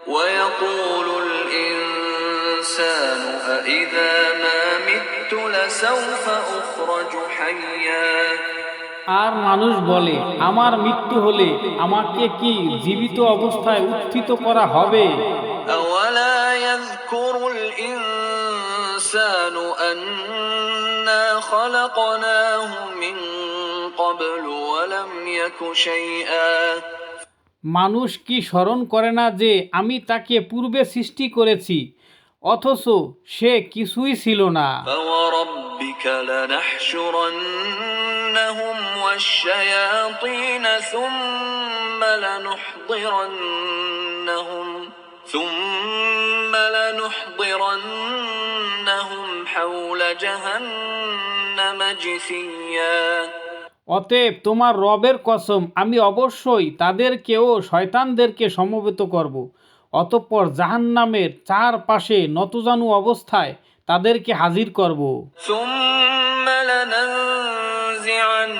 ويقول الإنسان أإذا ما مت لسوف أخرج حيا আর মানুষ বলে, আমার মৃত্যু হলে আমাকে কি জীবিত অবস্থায় উত্থিত করা হবে? أولا يذكر الإنسان أنا خلقناه من قبل ولم يك شيئا মানুষ কি স্মরণ করে না যে আমি তাকে পূর্বে সৃষ্টি করেছি, অথচ সে কিছুই ছিল না। فوربك لنحشرنهم والشياطين ثم لنحضرنهم حول جهنم جثيا অতএব তোমার রবের কসম, আমি অবশ্যই তাদেরকেও শয়তানদেরকে সমবেত করব, অতঃপর জাহান্নামের চারপাশে নতজানু অবস্থায় তাদেরকে হাজির করব। ثم لننزعن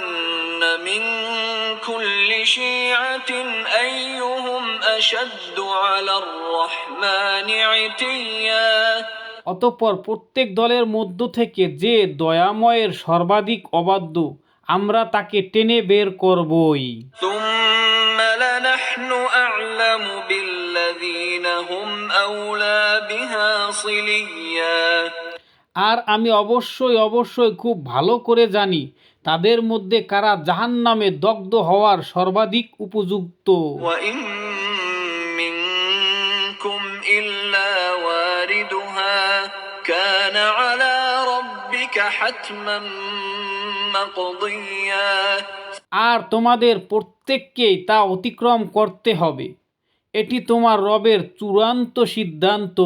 من كل شيعة أيهم أشد على الرحمن عتيا অতঃপর প্রত্যেক দলের মধ্য থেকে যে দয়াময়ের সর্বাধিক অবাধ্য, আমরা তাকে টেনে বের করবই। ثم لنحن أعلم بالذين هم أولى بها صليا আর আমি অবশ্যই খুব ভালো করে জানি তাদের মধ্যে কারা জাহান্নামে দগ্ধ হওয়ার সর্বাধিক উপযুক্ত। وإن منكم إلا واردها كان على ربك حتما مقضيا আর তোমাদের প্রত্যেককেই তা অতিক্রম করতে হবে, এটি তোমার রবের চূড়ান্ত সিদ্ধান্ত।